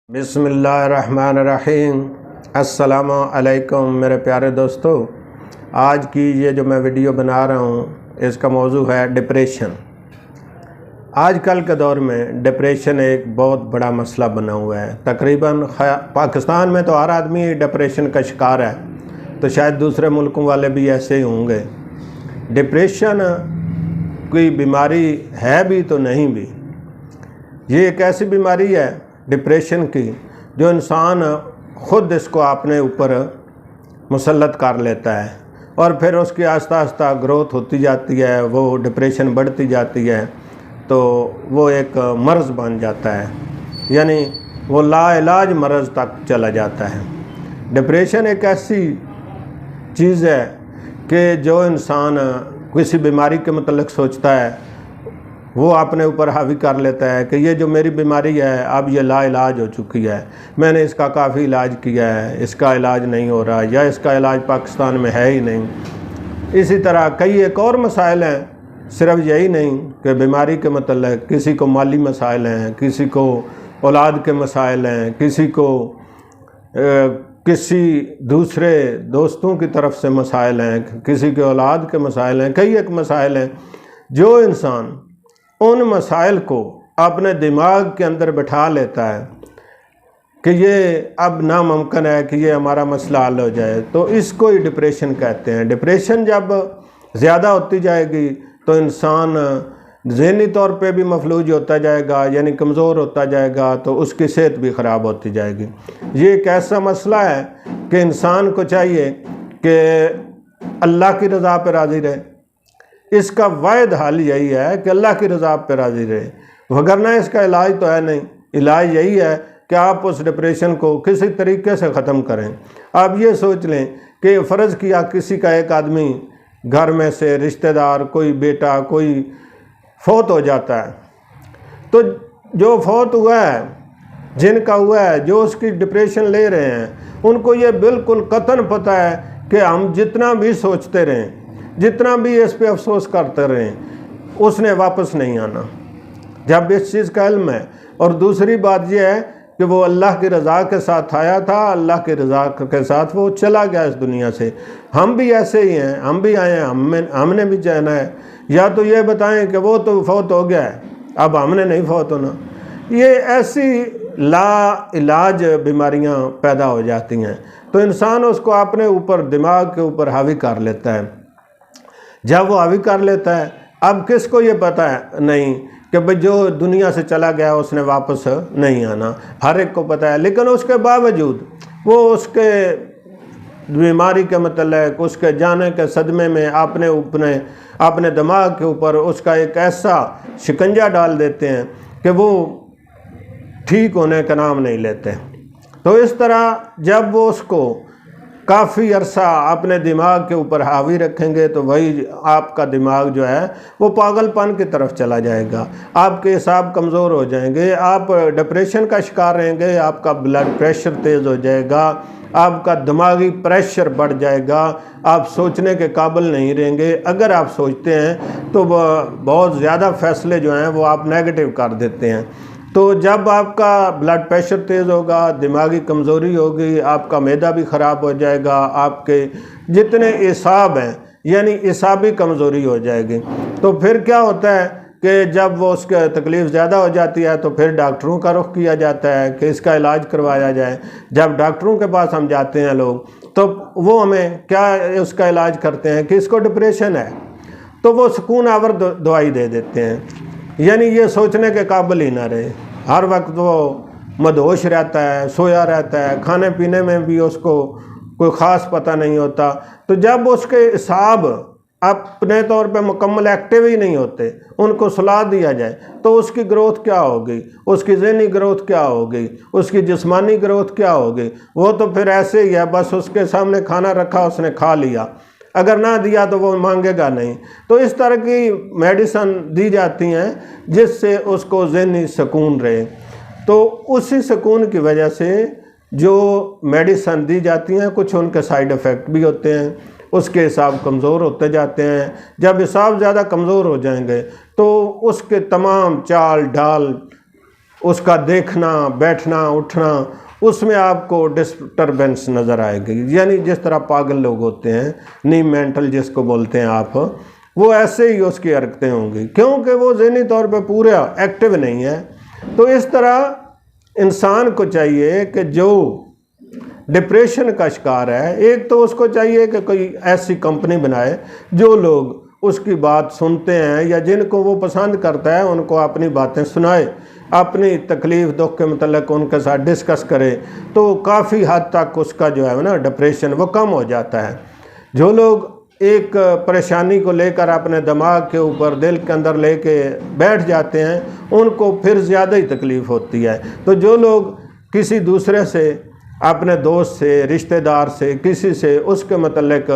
بسم اللہ الرحمن الرحیم۔ السلام علیکم میرے پیارے دوستو، آج کی یہ جو میں ویڈیو بنا رہا ہوں اس کا موضوع ہے ڈپریشن۔ آج کل کے دور میں ڈپریشن ایک بہت بڑا مسئلہ بنا ہوا ہے۔ تقریباً پاکستان میں تو ہر آدمی ڈپریشن کا شکار ہے، تو شاید دوسرے ملکوں والے بھی ایسے ہی ہوں گے۔ ڈپریشن کوئی بیماری ہے بھی تو نہیں بھی، یہ ایک ایسی بیماری ہے ڈپریشن کی جو انسان خود اس کو اپنے اوپر مسلط کر لیتا ہے، اور پھر اس کی آہستہ آہستہ گروتھ ہوتی جاتی ہے، وہ ڈپریشن بڑھتی جاتی ہے، تو وہ ایک مرض بن جاتا ہے، یعنی وہ لا علاج مرض تک چلا جاتا ہے۔ ڈپریشن ایک ایسی چیز ہے کہ جو انسان کسی بیماری کے متعلق سوچتا ہے وہ اپنے اوپر حاوی کر لیتا ہے کہ یہ جو میری بیماری ہے اب یہ لا علاج ہو چکی ہے، میں نے اس کا کافی علاج کیا ہے، اس کا علاج نہیں ہو رہا، یا اس کا علاج پاکستان میں ہے ہی نہیں۔ اسی طرح کئی ایک اور مسائل ہیں، صرف یہی نہیں کہ بیماری کے متعلق کسی کو مالی مسائل ہیں، کسی کو اولاد کے مسائل ہیں، کسی کو کسی دوسرے دوستوں کی طرف سے مسائل ہیں، کسی کے اولاد کے مسائل ہیں، کئی ایک مسائل ہیں۔ جو انسان ان مسائل کو اپنے دماغ کے اندر بٹھا لیتا ہے کہ یہ اب ناممکن ہے کہ یہ ہمارا مسئلہ حل ہو جائے، تو اس کو ہی ڈپریشن کہتے ہیں۔ ڈپریشن جب زیادہ ہوتی جائے گی تو انسان ذہنی طور پہ بھی مفلوج ہوتا جائے گا، یعنی کمزور ہوتا جائے گا، تو اس کی صحت بھی خراب ہوتی جائے گی۔ یہ ایک ایسا مسئلہ ہے کہ انسان کو چاہیے کہ اللہ کی رضا پہ راضی رہے۔ اس کا واحد حل یہی ہے کہ اللہ کی رضا پہ راضی رہے، وگرنہ اس کا علاج تو ہے نہیں۔ علاج یہی ہے کہ آپ اس ڈپریشن کو کسی طریقے سے ختم کریں۔ آپ یہ سوچ لیں کہ فرض کیا کسی کا ایک آدمی گھر میں سے رشتہ دار، کوئی بیٹا کوئی فوت ہو جاتا ہے، تو جو فوت ہوا ہے، جن کا ہوا ہے، جو اس کی ڈپریشن لے رہے ہیں، ان کو یہ بالکل قطعاً پتہ ہے کہ ہم جتنا بھی سوچتے رہیں، جتنا بھی اس پہ افسوس کرتے رہیں، اس نے واپس نہیں آنا، جب اس چیز کا علم ہے۔ اور دوسری بات یہ ہے کہ وہ اللہ کی رضا کے ساتھ آیا تھا، اللہ کی رضا کے ساتھ وہ چلا گیا اس دنیا سے۔ ہم بھی ایسے ہی ہیں، ہم بھی آئے ہیں، ہم نے بھی جانا ہے۔ یا تو یہ بتائیں کہ وہ تو فوت ہو گیا ہے، اب ہم نے نہیں فوت ہونا۔ یہ ایسی لا علاج بیماریاں پیدا ہو جاتی ہیں، تو انسان اس کو اپنے اوپر دماغ کے اوپر حاوی کر لیتا ہے۔ جب وہ حاوی کر لیتا ہے، اب کس کو یہ پتہ ہے نہیں کہ بھئی جو دنیا سے چلا گیا اس نے واپس نہیں آنا، ہر ایک کو پتہ ہے، لیکن اس کے باوجود وہ اس کے بیماری کے متعلق، اس کے جانے کے صدمے میں اپنے دماغ کے اوپر اس کا ایک ایسا شکنجہ ڈال دیتے ہیں کہ وہ ٹھیک ہونے کا نام نہیں لیتے۔ تو اس طرح جب وہ اس کو کافی عرصہ اپنے دماغ کے اوپر حاوی رکھیں گے تو وہی آپ کا دماغ جو ہے وہ پاگل پن کی طرف چلا جائے گا، آپ کے اعصاب کمزور ہو جائیں گے، آپ ڈپریشن کا شکار رہیں گے، آپ کا بلڈ پریشر تیز ہو جائے گا، آپ کا دماغی پریشر بڑھ جائے گا، آپ سوچنے کے قابل نہیں رہیں گے۔ اگر آپ سوچتے ہیں تو بہت زیادہ فیصلے جو ہیں وہ آپ نیگیٹو کر دیتے ہیں۔ تو جب آپ کا بلڈ پریشر تیز ہوگا، دماغی کمزوری ہوگی، آپ کا معدہ بھی خراب ہو جائے گا، آپ کے جتنے اعصاب ہیں یعنی اعصابی کمزوری ہو جائے گی۔ تو پھر کیا ہوتا ہے کہ جب وہ اس کے تکلیف زیادہ ہو جاتی ہے تو پھر ڈاکٹروں کا رخ کیا جاتا ہے کہ اس کا علاج کروایا جائے۔ جب ڈاکٹروں کے پاس ہم جاتے ہیں لوگ، تو وہ ہمیں کیا اس کا علاج کرتے ہیں کہ اس کو ڈپریشن ہے، تو وہ سکون آور دوائی دے دیتے ہیں، یعنی یہ سوچنے کے قابل ہی نہ رہے، ہر وقت وہ مدہوش رہتا ہے، سویا رہتا ہے، کھانے پینے میں بھی اس کو کوئی خاص پتہ نہیں ہوتا۔ تو جب اس کے اعصاب اپنے طور پہ مکمل ایکٹیو ہی نہیں ہوتے، ان کو سلا دیا جائے تو اس کی گروتھ کیا ہوگی، اس کی ذہنی گروتھ کیا ہوگی، اس کی جسمانی گروتھ کیا ہوگی؟ وہ تو پھر ایسے ہی ہے، بس اس کے سامنے کھانا رکھا، اس نے کھا لیا، اگر نہ دیا تو وہ مانگے گا نہیں۔ تو اس طرح کی میڈیسن دی جاتی ہیں جس سے اس کو ذہنی سکون رہے۔ تو اسی سکون کی وجہ سے جو میڈیسن دی جاتی ہیں کچھ ان کے سائیڈ ایفیکٹ بھی ہوتے ہیں، اس کے اعصاب کمزور ہوتے جاتے ہیں۔ جب اعصاب زیادہ کمزور ہو جائیں گے تو اس کے تمام چال ڈھال اس کا دیکھنا بیٹھنا اٹھنا اس میں آپ کو ڈسٹربنس نظر آئے گی، یعنی جس طرح پاگل لوگ ہوتے ہیں، نی مینٹل جس کو بولتے ہیں آپ، وہ ایسے ہی اس کی حرکتیں ہوں گی کیونکہ وہ ذہنی طور پہ پورا ایکٹیو نہیں ہے۔ تو اس طرح انسان کو چاہیے کہ جو ڈپریشن کا شکار ہے، ایک تو اس کو چاہیے کہ کوئی ایسی کمپنی بنائے جو لوگ اس کی بات سنتے ہیں یا جن کو وہ پسند کرتا ہے ان کو اپنی باتیں سنائے، اپنی تکلیف دکھ کے متعلق ان کے ساتھ ڈسکس کرے، تو کافی حد تک اس کا جو ہے نا ڈپریشن وہ کم ہو جاتا ہے۔ جو لوگ ایک پریشانی کو لے کر اپنے دماغ کے اوپر دل کے اندر لے کے بیٹھ جاتے ہیں ان کو پھر زیادہ ہی تکلیف ہوتی ہے۔ تو جو لوگ کسی دوسرے سے، اپنے دوست سے، رشتہ دار سے، کسی سے اس کے متعلق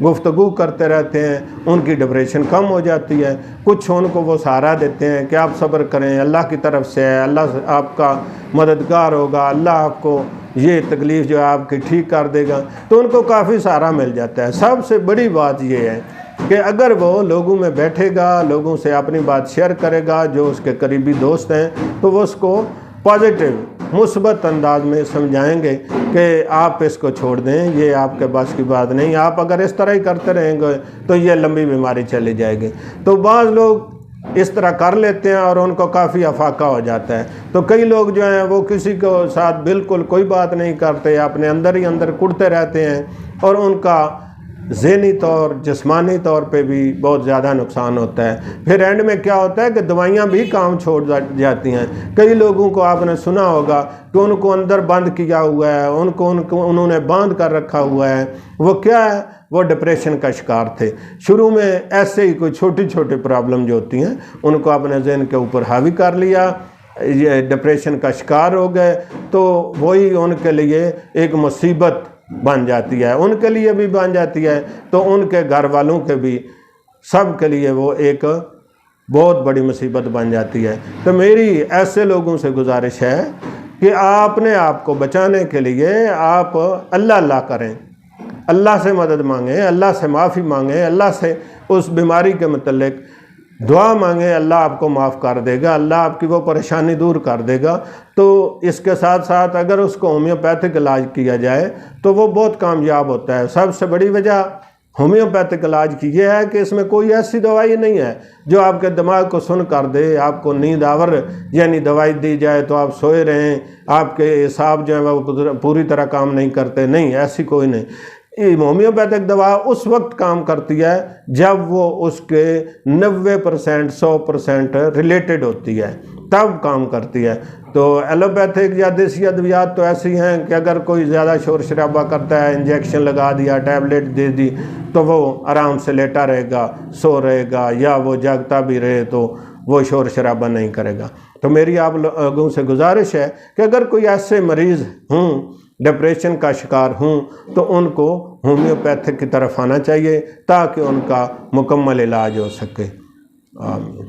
گفتگو کرتے رہتے ہیں ان کی ڈپریشن کم ہو جاتی ہے۔ کچھ ان کو وہ سہارا دیتے ہیں کہ آپ صبر کریں، اللہ کی طرف سے ہے، اللہ آپ کا مددگار ہوگا، اللہ آپ کو یہ تکلیف جو ہے آپ کی ٹھیک کر دے گا، تو ان کو کافی سہارا مل جاتا ہے۔ سب سے بڑی بات یہ ہے کہ اگر وہ لوگوں میں بیٹھے گا، لوگوں سے اپنی بات شیئر کرے گا، جو اس کے قریبی دوست ہیں، تو وہ اس کو پازیٹیو مثبت انداز میں سمجھائیں گے کہ آپ اس کو چھوڑ دیں، یہ آپ کے بس کی بات نہیں، آپ اگر اس طرح ہی کرتے رہیں گے تو یہ لمبی بیماری چلی جائے گی۔ تو بعض لوگ اس طرح کر لیتے ہیں اور ان کو کافی افاقہ ہو جاتا ہے۔ تو کئی لوگ جو ہیں وہ کسی کو ساتھ بالکل کوئی بات نہیں کرتے، اپنے اندر ہی اندر کڑتے رہتے ہیں اور ان کا ذہنی طور جسمانی طور پہ بھی بہت زیادہ نقصان ہوتا ہے۔ پھر اینڈ میں کیا ہوتا ہے کہ دوائیاں بھی کام چھوڑ جاتی ہیں۔ کئی لوگوں کو آپ نے سنا ہوگا کہ ان کو اندر بند کیا ہوا ہے، انہوں نے باندھ کر رکھا ہوا ہے۔ وہ کیا ہے؟ وہ ڈپریشن کا شکار تھے۔ شروع میں ایسے ہی کوئی چھوٹی چھوٹی پرابلم جو ہوتی ہیں ان کو اپنے ذہن کے اوپر حاوی کر لیا، یہ ڈپریشن کا شکار ہو گئے، تو وہی ان کے لیے ایک مصیبت بن جاتی ہے، ان کے لیے بھی بن جاتی ہے، تو ان کے گھر والوں کے بھی، سب کے لیے وہ ایک بہت بڑی مصیبت بن جاتی ہے۔ تو میری ایسے لوگوں سے گزارش ہے کہ آپ نے آپ کو بچانے کے لیے آپ اللہ کریں، اللہ سے مدد مانگیں، اللہ سے معافی مانگیں، اللہ سے اس بیماری کے متعلق دعا مانگیں، اللہ آپ کو معاف کر دے گا، اللہ آپ کی وہ پریشانی دور کر دے گا۔ تو اس کے ساتھ ساتھ اگر اس کو ہومیوپیتھک علاج کیا جائے تو وہ بہت کامیاب ہوتا ہے۔ سب سے بڑی وجہ ہومیوپیتھک علاج کی یہ ہے کہ اس میں کوئی ایسی دوائی نہیں ہے جو آپ کے دماغ کو سن کر دے، آپ کو نیند آور یعنی دوائی دی جائے تو آپ سوئے رہیں، آپ کے اعصاب جو ہیں وہ پوری طرح کام نہیں کرتے، نہیں، ایسی کوئی نہیں۔ ہومیوپیتھک دوا اس وقت کام کرتی ہے جب وہ اس کے 90% 100% ریلیٹڈ ہوتی ہے، تب کام کرتی ہے۔ تو ایلوپیتھک یا دیسی ادویات تو ایسی ہیں کہ اگر کوئی زیادہ شور شرابہ کرتا ہے، انجیکشن لگا دیا، ٹیبلٹ دے دی، تو وہ آرام سے لیٹا رہے گا، سو رہے گا، یا وہ جاگتا بھی رہے تو وہ شور شرابہ نہیں کرے گا۔ تو میری آپ لوگوں سے گزارش ہے کہ اگر کوئی ایسے مریض ہوں، ڈپریشن کا شکار ہوں، تو ان کو ہومیوپیتھک کی طرف آنا چاہیے تاکہ ان کا مکمل علاج ہو سکے۔ آمین۔